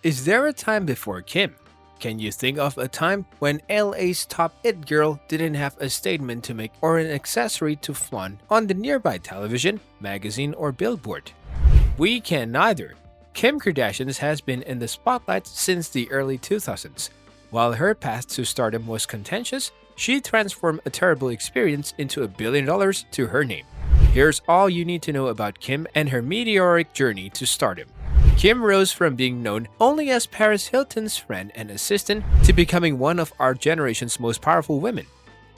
Is there a time before Kim? Can you think of a time when LA's top it girl didn't have a statement to make or an accessory to flaunt on the nearby television, magazine, or billboard? We can neither. Kim Kardashian has been in the spotlight since the early 2000s. While her path to stardom was contentious, she transformed a terrible experience into $1 billion to her name. Here's all you need to know about Kim and her meteoric journey to stardom. Kim rose from being known only as Paris Hilton's friend and assistant to becoming one of our generation's most powerful women.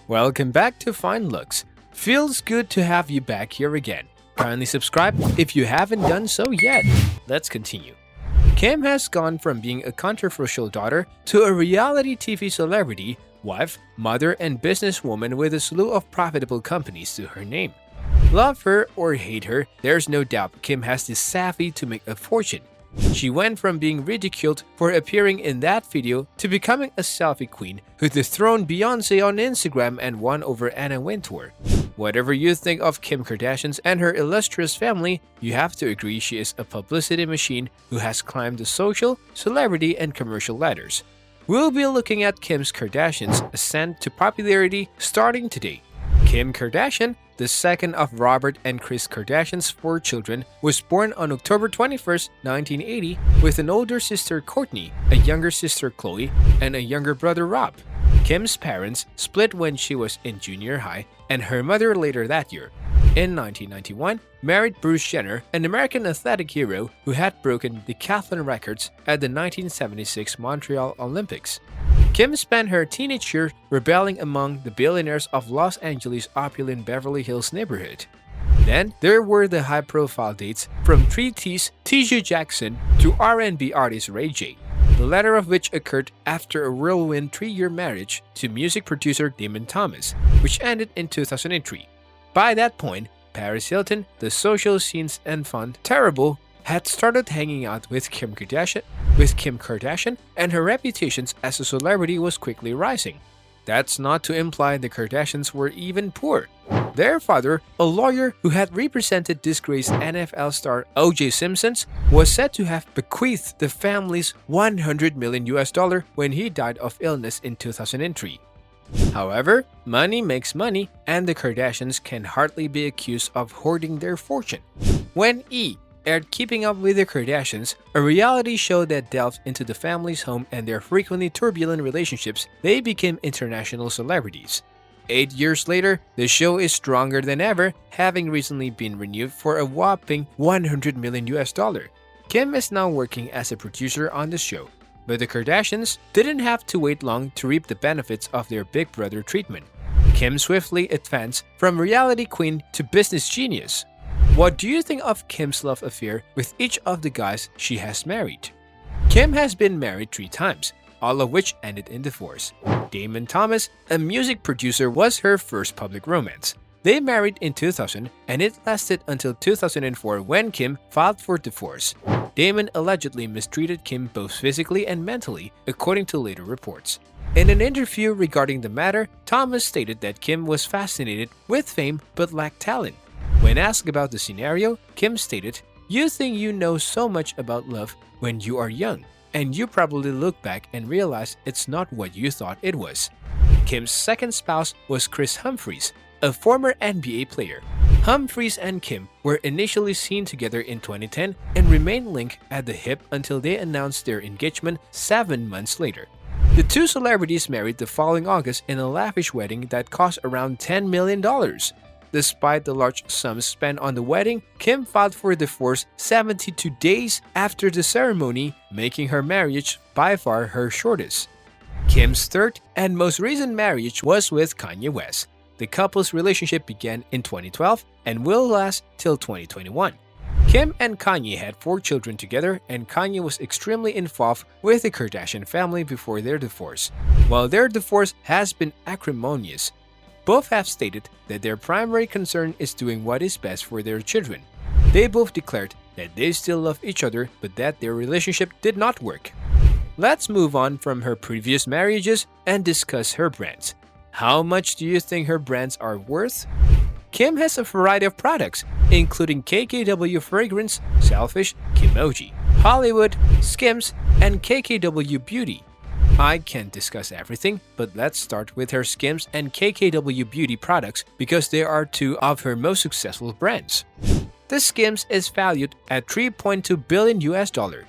Welcome back to Fine Luxe. Feels good to have you back here again. Kindly subscribe if you haven't done so yet. Let's continue. Kim has gone from being a controversial daughter to a reality TV celebrity, wife, mother, and businesswoman with a slew of profitable companies to her name. Love her or hate her, there's no doubt Kim has the savvy to make a fortune. She went from being ridiculed for appearing in that video to becoming a selfie queen who dethroned Beyonce on Instagram and won over Anna Wintour. Whatever you think of Kim Kardashian and her illustrious family, you have to agree she is a publicity machine who has climbed the social, celebrity, and commercial ladders. We'll be looking at Kim's Kardashian's ascent to popularity starting today. Kim Kardashian, the second of Robert and Kris Kardashian's 4 children, was born on October 21, 1980, with an older sister Kourtney, a younger sister Khloe, and a younger brother Rob. Kim's parents split when she was in junior high, and her mother later that year. In 1991, married Bruce Jenner, an American athletic hero who had broken decathlon records at the 1976 Montreal Olympics. Kim spent her teenage years rebelling among the billionaires of Los Angeles' opulent Beverly Hills neighborhood. Then, there were the high-profile dates from 3T's T.J. Jackson to R&B artist Ray J, the latter of which occurred after a whirlwind 3-year marriage to music producer Damon Thomas, which ended in 2003. By that point, Paris Hilton, the social scenes enfant terrible, had started hanging out with Kim Kardashian, and her reputation as a celebrity was quickly rising. That's not to imply the Kardashians were even poor. Their father, a lawyer who had represented disgraced NFL star O.J. Simpson, was said to have bequeathed the family's $100 million when he died of illness in 2003. However, money makes money, and the Kardashians can hardly be accused of hoarding their fortune. When E! aired Keeping Up with the Kardashians, a reality show that delved into the family's home and their frequently turbulent relationships, they became international celebrities. 8 years later, the show is stronger than ever, having recently been renewed for a whopping $100 million. Kim is now working as a producer on the show, but the Kardashians didn't have to wait long to reap the benefits of their Big Brother treatment. Kim swiftly advanced from reality queen to business genius. What do you think of Kim's love affair with each of the guys she has married? Kim has been married 3 times, all of which ended in divorce. Damon Thomas, a music producer, was her first public romance. They married in 2000, and it lasted until 2004 when Kim filed for divorce. Damon allegedly mistreated Kim both physically and mentally, according to later reports. In an interview regarding the matter, Thomas stated that Kim was fascinated with fame but lacked talent. When asked about the scenario, Kim stated, "You think you know so much about love when you are young, and you probably look back and realize it's not what you thought it was." Kim's second spouse was Kris Humphries, a former NBA player. Humphries and Kim were initially seen together in 2010 and remained linked at the hip until they announced their engagement 7 months later. The 2 celebrities married the following August in a lavish wedding that cost around $10 million. Despite the large sums spent on the wedding, Kim filed for divorce 72 days after the ceremony, making her marriage by far her shortest. Kim's third and most recent marriage was with Kanye West. The couple's relationship began in 2012 and will last till 2021. Kim and Kanye had 4 children together, and Kanye was extremely involved with the Kardashian family before their divorce. While their divorce has been acrimonious, both have stated that their primary concern is doing what is best for their children. They both declared that they still love each other but that their relationship did not work. Let's move on from her previous marriages and discuss her brands. How much do you think her brands are worth? Kim has a variety of products, including KKW Fragrance, Selfish, Kimoji, Hollywood, Skims, and KKW Beauty. I can't discuss everything, but let's start with her Skims and KKW Beauty products because they are two of her most successful brands. The Skims is valued at 3.2 billion US dollar.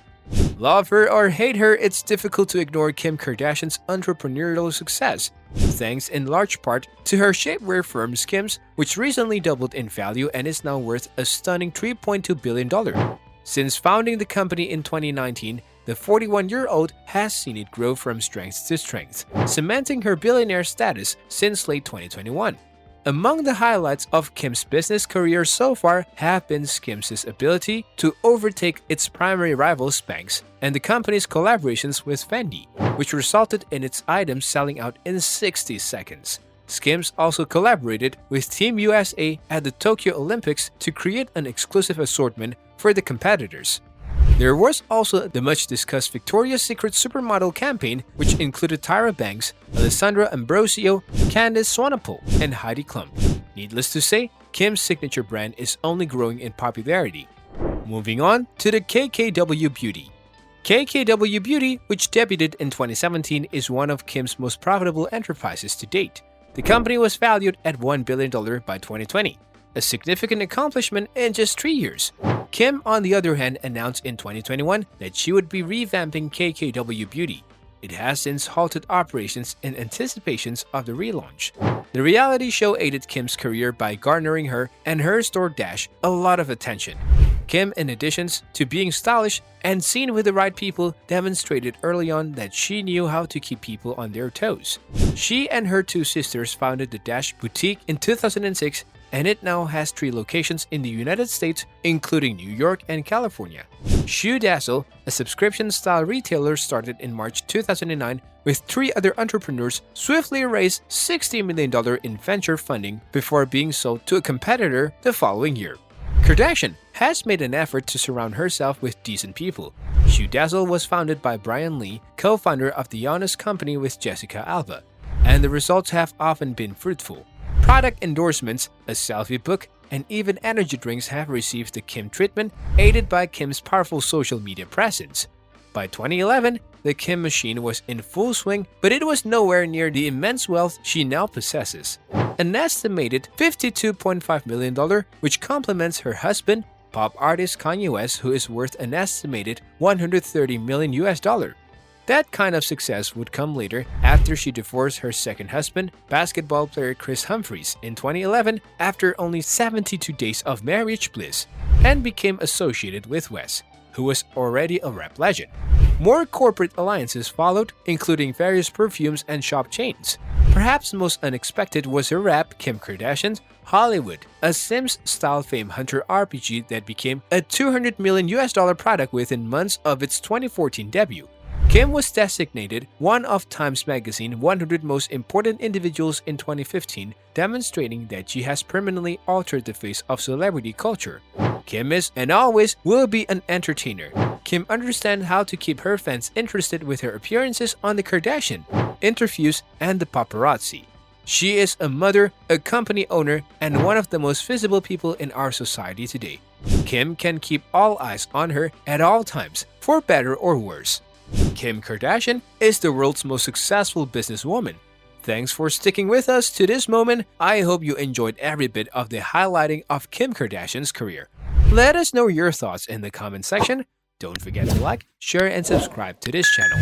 Love her or hate her, it's difficult to ignore Kim Kardashian's entrepreneurial success, thanks in large part to her shapewear firm Skims, which recently doubled in value and is now worth a stunning $3.2 billion. Since founding the company in 2019, the 41-year-old has seen it grow from strength to strength, cementing her billionaire status since late 2021. Among the highlights of Kim's business career so far have been Skims' ability to overtake its primary rival Spanx and the company's collaborations with Fendi, which resulted in its items selling out in 60 seconds. Skims also collaborated with Team USA at the Tokyo Olympics to create an exclusive assortment for the competitors. There was also the much-discussed Victoria's Secret supermodel campaign, which included Tyra Banks, Alessandra Ambrosio, Candice Swanepoel, and Heidi Klum. Needless to say, Kim's signature brand is only growing in popularity. Moving on to the KKW Beauty. KKW Beauty, which debuted in 2017, is one of Kim's most profitable enterprises to date. The company was valued at $1 billion by 2020, a significant accomplishment in just 3 years. Kim, on the other hand, announced in 2021 that she would be revamping KKW Beauty. It has since halted operations in anticipations of the relaunch. The reality show aided Kim's career by garnering her and her store Dash a lot of attention. Kim, in addition to being stylish and seen with the right people, demonstrated early on that she knew how to keep people on their toes. She and her two sisters founded the Dash Boutique in 2006, and it now has 3 locations in the United States, including New York and California. Shoe Dazzle, a subscription-style retailer, started in March 2009 with 3 other entrepreneurs, swiftly raised $60 million in venture funding before being sold to a competitor the following year. Kardashian has made an effort to surround herself with decent people. Shoe Dazzle was founded by Brian Lee, co-founder of the Honest Company with Jessica Alba, and the results have often been fruitful. Product endorsements, a selfie book, and even energy drinks have received the Kim treatment, aided by Kim's powerful social media presence. By 2011, the Kim machine was in full swing, but it was nowhere near the immense wealth she now possesses. An estimated $52.5 million, which complements her husband, pop artist Kanye West, who is worth an estimated $130 million US. That kind of success would come later after she divorced her second husband, basketball player Chris Humphries, in 2011 after only 72 days of marriage bliss, and became associated with West, who was already a rap legend. More corporate alliances followed, including various perfumes and shop chains. Perhaps most unexpected was her rap, Kim Kardashian's Hollywood, a Sims-style fame hunter RPG that became a $200 million US product within months of its 2014 debut. Kim was designated one of Time's Magazine 100 Most Important Individuals in 2015, demonstrating that she has permanently altered the face of celebrity culture. Kim is, and always will be, an entertainer. Kim understands how to keep her fans interested with her appearances on The Kardashian, interviews, and the paparazzi. She is a mother, a company owner, and one of the most visible people in our society today. Kim can keep all eyes on her at all times, for better or worse. Kim Kardashian is the world's most successful businesswoman. Thanks for sticking with us to this moment. I hope you enjoyed every bit of the highlighting of Kim Kardashian's career. Let us know your thoughts in the comment section. Don't forget to like, share, and subscribe to this channel.